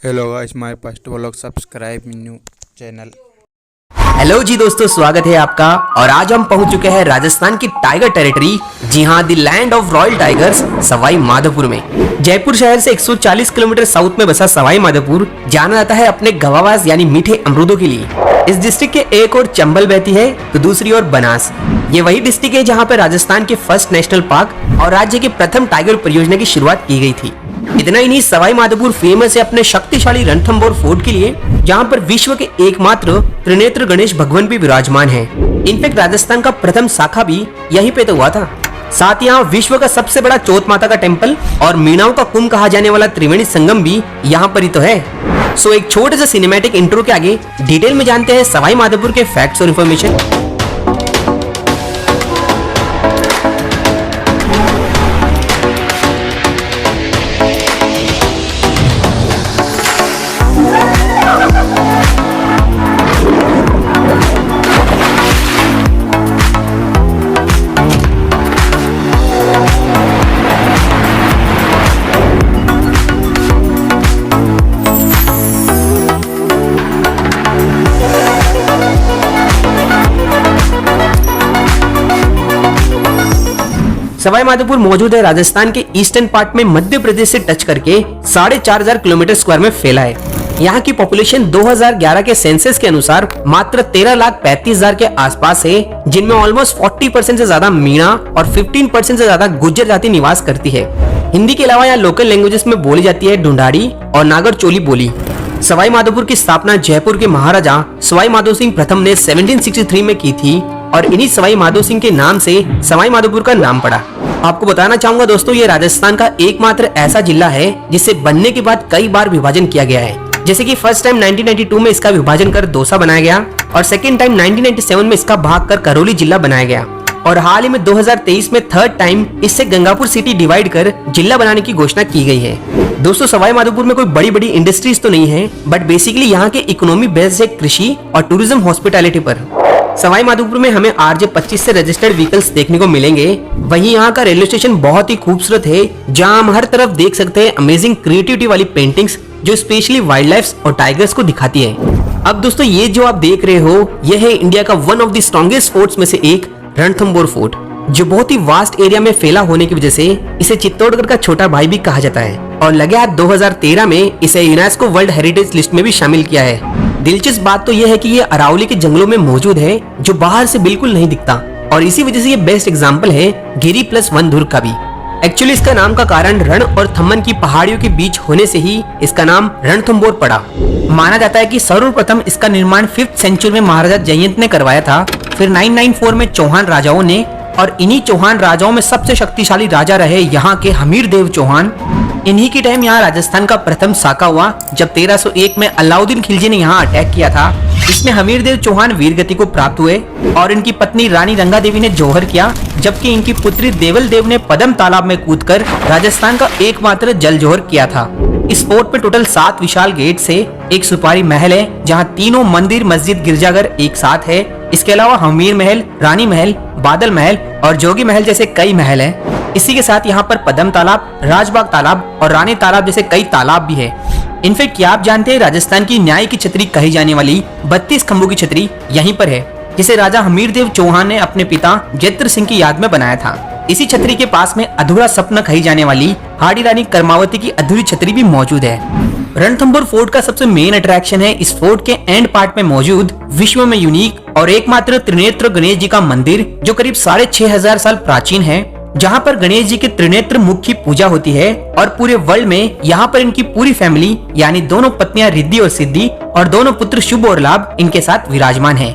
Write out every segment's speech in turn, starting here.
Hello guys, my first vlog, subscribe new channel. Hello जी दोस्तों, स्वागत है आपका। और आज हम पहुंच चुके हैं राजस्थान की टाइगर टेरिटरी, जी हां, the land of royal tigers, Sawai Madhopur में। जयपुर शहर से 140 किलोमीटर साउथ में बसा सवाई माधोपुर जाना जाता है अपने गवावास यानी मीठे अमरूदों के लिए। इस डिस्ट्रिक्ट के एक और चंबल बहती है तो दूसरी ओर बनास। ये वही डिस्ट्रिक्ट है जहाँ पे राजस्थान के फर्स्ट नेशनल पार्क और राज्य की प्रथम टाइगर परियोजना की शुरुआत की गई थी। इतना ही नहीं, सवाई माधोपुर फेमस है अपने शक्तिशाली रणथंभौर फोर्ट के लिए, जहाँ पर विश्व के एकमात्र त्रिनेत्र गणेश भगवान भी विराजमान है। इनफैक्ट राजस्थान का प्रथम शाखा भी यहीं पे तो हुआ था। साथ ही यहाँ विश्व का सबसे बड़ा चौथ माता का टेम्पल और मीणाओं का कुंभ कहा जाने वाला त्रिवेणी संगम भी यहाँ पर ही तो है। सो एक छोटे से सिनेमैटिक इंट्रो के आगे डिटेल में जानते हैं सवाई माधोपुर के फैक्ट्स और इन्फॉर्मेशन। सवाई माधोपुर मौजूद है राजस्थान के ईस्टर्न पार्ट में, मध्य प्रदेश से टच करके 4,500 किलोमीटर स्क्वायर में फैला है। यहाँ की पॉपुलेशन 2011 के सेंसस के अनुसार मात्र 13,35,000 के आसपास है, जिनमें ऑलमोस्ट 40% से ज्यादा मीणा और 15% से ज्यादा गुज्जर जाति निवास करती है। हिंदी के अलावा यहाँ लोकल लैंग्वेजेस में बोली जाती है ढूंढाड़ी और नागर चोली बोली। सवाई माधोपुर की स्थापना जयपुर के महाराजा सवाई माधो सिंह प्रथम ने 1763 में की थी और इन्हीं सवाई माधो सिंह के नाम से सवाई माधोपुर का नाम पड़ा। आपको बताना चाहूंगा दोस्तों, ये राजस्थान का एकमात्र ऐसा जिला है जिसे बनने के बाद कई बार विभाजन किया गया है। जैसे कि फर्स्ट टाइम 1992 में इसका विभाजन कर दौसा बनाया गया और सेकेंड टाइम 1997 में इसका भाग कर करौली जिला बनाया गया और हाल ही में 2023 में थर्ड टाइम इससे गंगापुर सिटी डिवाइड कर जिला बनाने की घोषणा की गई है। दोस्तों, सवाई माधोपुर में कोई बड़ी बड़ी इंडस्ट्रीज तो नहीं है, बट बेसिकली यहाँ के इकोनॉमी बेस्ड है कृषि और टूरिज्म हॉस्पिटैलिटी पर। सवाई माधोपुर में हमें RJ25 से रजिस्टर्ड व्हीकल्स देखने को मिलेंगे। वहीं यहाँ का रेलवे स्टेशन बहुत ही खूबसूरत है, जहाँ हम हर तरफ देख सकते हैं अमेजिंग क्रिएटिविटी वाली पेंटिंग्स जो स्पेशली वाइल्ड लाइफ और टाइगर्स को दिखाती है। अब दोस्तों, ये जो आप देख रहे हो, यह है इंडिया का one of the strongest forts में से एक, रणथंभौर फोर्ट, जो बहुत ही वास्ट एरिया में फैला होने की वजह से इसे चित्तौड़गढ़ का छोटा भाई भी कहा जाता है और लगे हाथ 2013 में इसे यूनेस्को वर्ल्ड हेरिटेज लिस्ट में भी शामिल किया है। दिलचस्प बात तो यह है कि ये अरावली के जंगलों में मौजूद है, जो बाहर से बिल्कुल नहीं दिखता और इसी वजह से ये बेस्ट एग्जाम्पल है गिरी प्लस वन दुर्ग का भी। एक्चुअली इसका नाम का कारण रण और थम्मन की पहाड़ियों के बीच होने से ही इसका नाम रणथंभौर पड़ा। माना जाता है कि सर्वप्रथम इसका निर्माण 5th सेंचुरी में महाराजा जयंत ने करवाया था। फिर 994 में चौहान राजाओं ने, और इन्हीं चौहान राजाओं में सबसे शक्तिशाली राजा रहे यहाँ के हमीर देव चौहान। इन्हीं की टाइम यहाँ राजस्थान का प्रथम साका हुआ, जब 1301 में अलाउद्दीन खिलजी ने यहाँ अटैक किया था। इसमें हमीर देव चौहान वीर गति को प्राप्त हुए और इनकी पत्नी रानी रंगा देवी ने जौहर किया, जबकि इनकी पुत्री देवल देव ने पदम तालाब में कूदकर राजस्थान का एकमात्र जल जौहर किया था। इस फोर्ट में टोटल 7 विशाल गेट से एक सुपारी महल है, जहाँ तीनों मंदिर, मस्जिद, गिरजाघर एक साथ है। इसके अलावा हमीर महल, रानी महल, बादल महल और जोगी महल जैसे कई महल हैं। इसी के साथ यहाँ पर पदम तालाब, राजबाग तालाब और रानी तालाब जैसे कई तालाब भी है। इनफैक्ट क्या आप जानते हैं, राजस्थान की न्याय की छतरी कही जाने वाली 32 खंभों की छतरी यहीं पर है, जिसे राजा हमीर देव चौहान ने अपने पिता जैत्र सिंह की याद में बनाया था। इसी छतरी के पास में अधूरा सपना कही जाने वाली हाड़ी रानी कर्मावती की अधूरी छतरी भी मौजूद है। रणथंभौर फोर्ट का सबसे मेन अट्रैक्शन है इस फोर्ट के एंड पार्ट में मौजूद विश्व में यूनिक और एकमात्र त्रिनेत्र गणेश जी का मंदिर, जो करीब 6,500 साल प्राचीन है, जहाँ पर गणेश जी के त्रिनेत्र मुख की पूजा होती है और पूरे वर्ल्ड में यहाँ पर इनकी पूरी फैमिली यानी दोनों पत्नियां रिद्धि और सिद्धि और दोनों पुत्र शुभ और लाभ इनके साथ विराजमान है।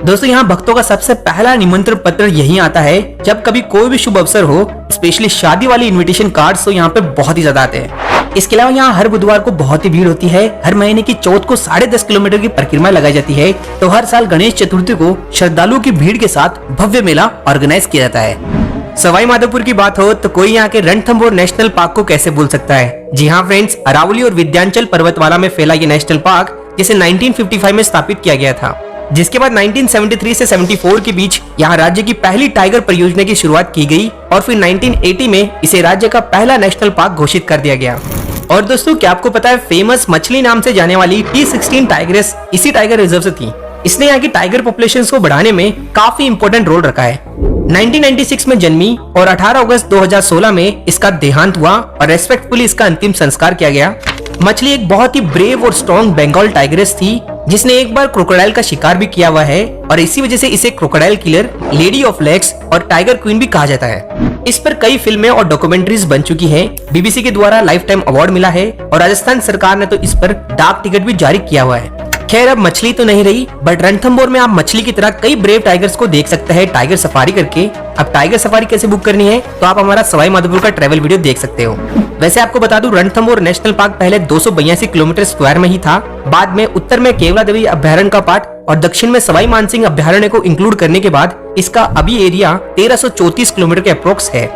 दोस्तों, यहाँ भक्तों का सबसे पहला निमंत्रण पत्र यहीं आता है जब कभी कोई भी शुभ अवसर हो, स्पेशली शादी वाली इनविटेशन कार्ड्स तो यहाँ पे बहुत ही ज्यादा आते हैं। इसके अलावा यहाँ हर बुधवार को बहुत ही भीड़ होती है। हर महीने की चौथ को 10.5 किलोमीटर की परिक्रमा लगाई जाती है, तो हर साल गणेश चतुर्थी को श्रद्धालुओं की भीड़ के साथ भव्य मेला ऑर्गेनाइज किया जाता है। सवाई माधोपुर की बात हो तो कोई यहाँ के रणथंभौर नेशनल पार्क को कैसे भूल सकता है। जी हाँ फ्रेंड्स, अरावली और विंध्याचल पर्वतमाला में फैला ये नेशनल पार्क जिसे 1955 में स्थापित किया गया था, जिसके बाद 1973 से 74 के बीच यहाँ राज्य की पहली टाइगर परियोजना की शुरुआत की गई और फिर 1980 में इसे राज्य का पहला नेशनल पार्क घोषित कर दिया गया। और दोस्तों क्या आपको पता है फेमस मछली नाम से जाने वाली T16 टाइग्रेस इसी टाइगर रिजर्व से थी। इसने यहाँ की टाइगर पॉपुलेशन को बढ़ाने में काफी इंपॉर्टेंट रोल रखा है। 1996 में जन्मी और 18 अगस्त 2016 में इसका देहांत हुआ और रेस्पेक्टफुली इसका अंतिम संस्कार किया गया। मछली एक बहुत ही ब्रेव और स्ट्रॉन्ग बंगाल टाइग्रेस थी जिसने एक बार क्रोकोडाइल का शिकार भी किया हुआ है और इसी वजह से इसे crocodile killer, lady of legs और टाइगर क्वीन भी कहा जाता है। इस पर कई फिल्में और डॉक्यूमेंट्रीज बन चुकी हैं। बीबीसी के द्वारा लाइफ टाइम अवार्ड मिला है और राजस्थान सरकार ने तो इस पर डाक टिकट भी जारी किया हुआ है। खैर अब मछली तो नहीं रही, बट रणथंभौर में आप मछली की तरह कई ब्रेव टाइगर्स को देख सकते हैं टाइगर सफारी करके। अब टाइगर सफारी कैसे बुक करनी है तो आप हमारा सवाई माधोपुर का ट्रैवल वीडियो देख सकते हो। वैसे आपको बता दूं रणथंभौर नेशनल पार्क पहले 282 किलोमीटर स्क्वायर में ही था। बाद में उत्तर में केवला देवी अभ्यारण्य का पार्ट और दक्षिण में सवाई मानसिंह अभ्यारण्य को इंक्लूड करने के बाद इसका अभी एरिया 1334 किलोमीटर के अप्रोक्स है।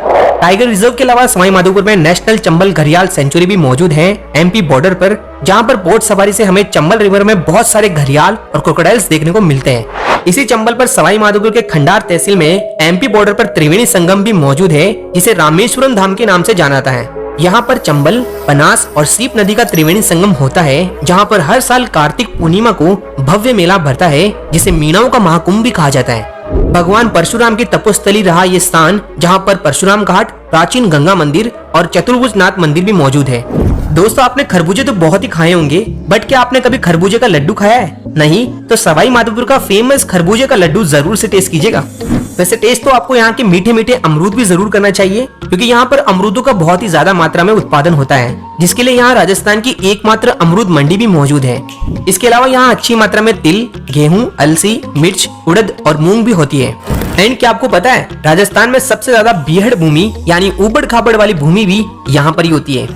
टाइगर रिजर्व के अलावा सवाई माधोपुर में नेशनल चंबल घड़ियाल सेंचुरी भी मौजूद है एमपी बॉर्डर पर, जहां पर बोट सवारी से हमें चंबल रिवर में बहुत सारे घड़ियाल और क्रोकोडाइल्स देखने को मिलते हैं। इसी चंबल पर सवाई माधोपुर के खंडार तहसील में एमपी बॉर्डर पर त्रिवेणी संगम भी मौजूद है जिसे रामेश्वरम धाम के नाम से जाना जाता है। यहाँ पर चंबल, बनास और सीप नदी का त्रिवेणी संगम होता है, जहाँ पर हर साल कार्तिक पूर्णिमा को भव्य मेला भरता है जिसे मीणाओं का महाकुंभ भी कहा जाता है। भगवान परशुराम की तपोस्थली रहा ये स्थान, जहाँ पर परशुराम घाट, प्राचीन गंगा मंदिर और चतुर्भुज नाथ मंदिर भी मौजूद है। दोस्तों आपने खरबूजे तो बहुत ही खाए होंगे, बट क्या आपने कभी खरबूजे का लड्डू खाया है? नहीं तो सवाई माधोपुर का फेमस खरबूजे का लड्डू जरूर से टेस्ट कीजिएगा। वैसे टेस्ट तो आपको यहाँ के मीठे मीठे अमरूद भी जरूर करना चाहिए, क्योंकि यहाँ पर अमरूदों का बहुत ही ज्यादा मात्रा में उत्पादन होता है, जिसके लिए यहाँ राजस्थान की एकमात्र अमरूद मंडी भी मौजूद है। इसके अलावा यहाँ अच्छी मात्रा में तिल, गेहूं, अलसी, मिर्च, उड़द और मूंग भी होती है। एंड क्या आपको पता है राजस्थान में सबसे ज्यादा बीहड़ भूमि यानी ऊबड़ खाबड़ वाली भूमि भी यहाँ पर ही होती है।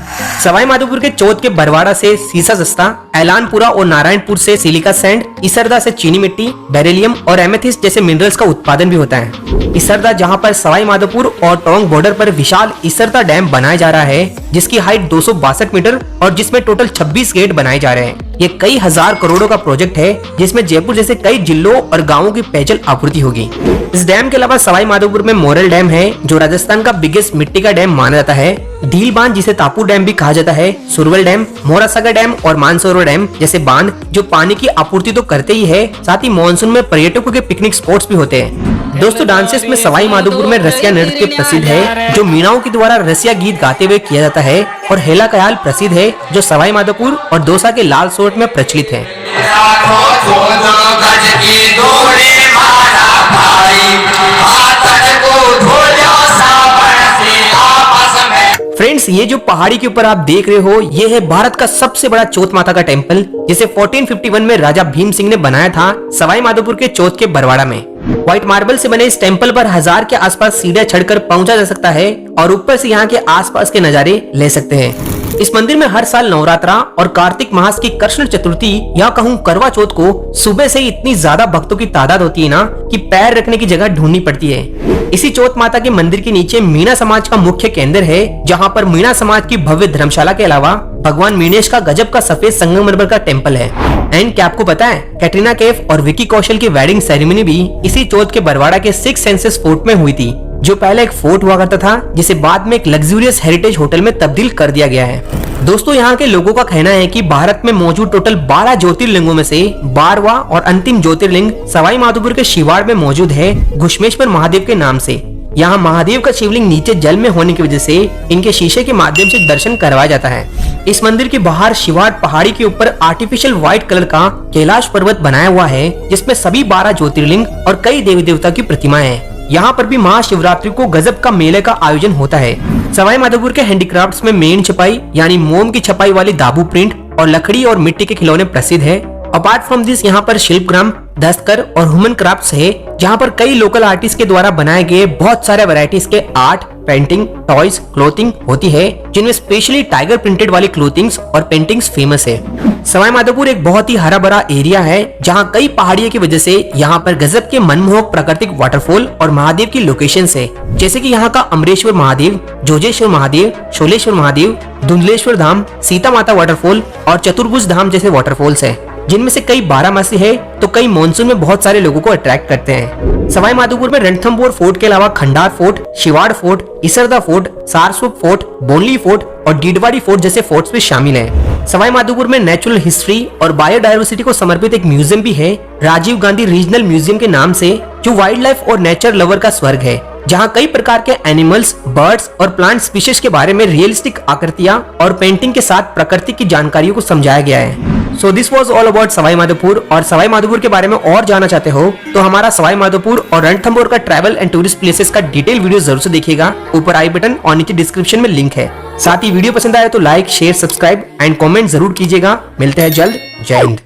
सवाई माधोपुर के चौथ के बरवाड़ा से सीसा जस्ता, ऐलानपुरा और नारायणपुर से सिलिका सैंड, इसरदा से चीनी मिट्टी, बेरिलियम और एमेथिस्ट जैसे मिनरल्स का उत्पादन भी होता है। इसरदा जहाँ पर सवाई माधोपुर और टोंक बॉर्डर पर विशाल इसरदा डैम बनाया जा रहा है जिसकी हाइट 262 मीटर और जिसमें टोटल 26 गेट बनाए जा रहे हैं। ये कई हजार करोड़ों का प्रोजेक्ट है जिसमें जयपुर जैसे कई जिलों और गांवों की पेयजल आपूर्ति होगी। इस डैम के अलावा सवाई माधोपुर में मोरल डैम है जो राजस्थान का बिगेस्ट मिट्टी का डैम माना जाता है। ढील बांध जिसे तापुर डैम भी कहा जाता है, सुरवल डैम, मोरासागर डैम और मानसरोवर डैम जैसे बांध जो पानी की आपूर्ति तो करते ही है, साथ ही मानसून में पर्यटकों के पिकनिक स्पॉट्स भी होते हैं। दोस्तों डांसेस में सवाई माधोपुर में रसिया नृत्य प्रसिद्ध है जो मीणाओं के द्वारा रसिया गीत गाते हुए किया जाता है, और हेला कयाल प्रसिद्ध है जो सवाई माधोपुर और दौसा के लाल सोट में प्रचलित है। फ्रेंड्स ये जो पहाड़ी के ऊपर आप देख रहे हो ये है भारत का सबसे बड़ा चौथ माता का टेम्पल, जिसे 1451 में राजा भीम सिंह ने बनाया था सवाई माधोपुर के चौथ के बरवाड़ा में। व्हाइट मार्बल से बने इस टेम्पल पर 1000 के आसपास सीढ़ियां चढ़कर पहुंचा जा सकता है और ऊपर से यहाँ के आसपास के नजारे ले सकते हैं। इस मंदिर में हर साल नवरात्रा और कार्तिक मास की कृष्ण चतुर्थी या कहूँ करवा चौथ को सुबह से इतनी ज्यादा भक्तों की तादाद होती है ना कि पैर रखने की जगह ढूंढनी पड़ती है। इसी चौथ माता के मंदिर के नीचे मीणा समाज का मुख्य केंद्र है, जहाँ पर मीणा समाज की भव्य धर्मशाला के अलावा भगवान मीनेश का गजब का सफेद संगमरमर का टेम्पल है। एंड क्या आपको पता है कैटरीना कैफ और विकी कौशल की वेडिंग सेरेमनी भी इसी चौथ के बरवाड़ा के 6 सेंसेस फोर्ट में हुई थी, जो पहले एक फोर्ट हुआ करता था जिसे बाद में एक लग्जूरियस हेरिटेज होटल में तब्दील कर दिया गया है। दोस्तों यहाँ के लोगों का कहना है कि भारत में मौजूद टोटल 12 ज्योतिर्लिंगों में से 12वां और अंतिम ज्योतिर्लिंग सवाई माधोपुर के शिवाड़ में मौजूद है घुश्मेश्वर महादेव के नाम से। यहाँ महादेव का शिवलिंग नीचे जल में होने की वजह से इनके शीशे के माध्यम से दर्शन करवाया जाता है। इस मंदिर के बाहर शिवाड़ पहाड़ी के ऊपर आर्टिफिशियल व्हाइट कलर का कैलाश पर्वत बनाया हुआ है, जिसमें सभी 12 ज्योतिर्लिंग और कई देवी देवता की प्रतिमाएं हैं। यहाँ पर भी महाशिवरात्रि को गजब का मेले का आयोजन होता है। सवाई माधोपुर के हैंडीक्राफ्ट्स में मेन छपाई यानी मोम की छपाई वाली दाबू प्रिंट और लकड़ी और मिट्टी के खिलौने प्रसिद्ध है। अपार्ट फ्रॉम दिस यहाँ पर शिल्पग्राम, दस्तकर और ह्यूमन क्राफ्ट्स है, जहाँ पर कई लोकल आर्टिस्ट के द्वारा बनाए गए बहुत सारे वैरायटीज के आर्ट, पेंटिंग, टॉयज, क्लोथिंग होती है, जिनमें स्पेशली टाइगर प्रिंटेड वाली क्लोथिंग्स और पेंटिंग्स फेमस है। सवाई माधोपुर एक बहुत ही हरा भरा एरिया है, जहाँ कई पहाड़ियों की वजह से यहाँ पर गजब के मनमोहक प्राकृतिक वाटरफॉल और महादेव की लोकेशंस है, जैसे कि यहाँ का अमरेश्वर महादेव, जोजेश्वर महादेव, शोलेश्वर महादेव, धुंधलेश्वर धाम, सीता माता वाटरफॉल और चतुर्भुज धाम जैसे वाटरफॉल्स है, जिनमें से कई 12 मासी है तो कई मॉनसून में बहुत सारे लोगों को अट्रैक्ट करते हैं। सवाई माधोपुर में रणथंभौर फोर्ट के अलावा Khandar fort, Shivad fort, Isarda fort, Saraswat fort, Bonli fort और डीडवाड़ी फोर्ट जैसे फोर्ट्स भी शामिल हैं। सवाई माधोपुर में नेचुरल हिस्ट्री और बायोडायवर्सिटी को समर्पित एक म्यूजियम भी है, राजीव गांधी रीजनल म्यूजियम के नाम से, जो वाइल्ड लाइफ और नेचर लवर का स्वर्ग है, जहां कई प्रकार के एनिमल्स, बर्ड्स और प्लांट स्पीशीज के बारे में रियलिस्टिक आकृतियां और पेंटिंग के साथ प्रकृति की जानकारियों को समझाया गया है। So this was all about Sawai Madhopur. और सवाई माधोपुर के बारे में और जानना चाहते हो तो हमारा सवाई माधोपुर और रणथंभौर का ट्रैवल एंड टूरिस्ट प्लेसेस का डिटेल वीडियो जरूर से देखिएगा। ऊपर आई बटन और नीचे डिस्क्रिप्शन में लिंक है। साथ ही वीडियो पसंद आए तो like, share, subscribe and comment जरूर कीजिएगा। मिलते हैं जल्द। जय हिंद।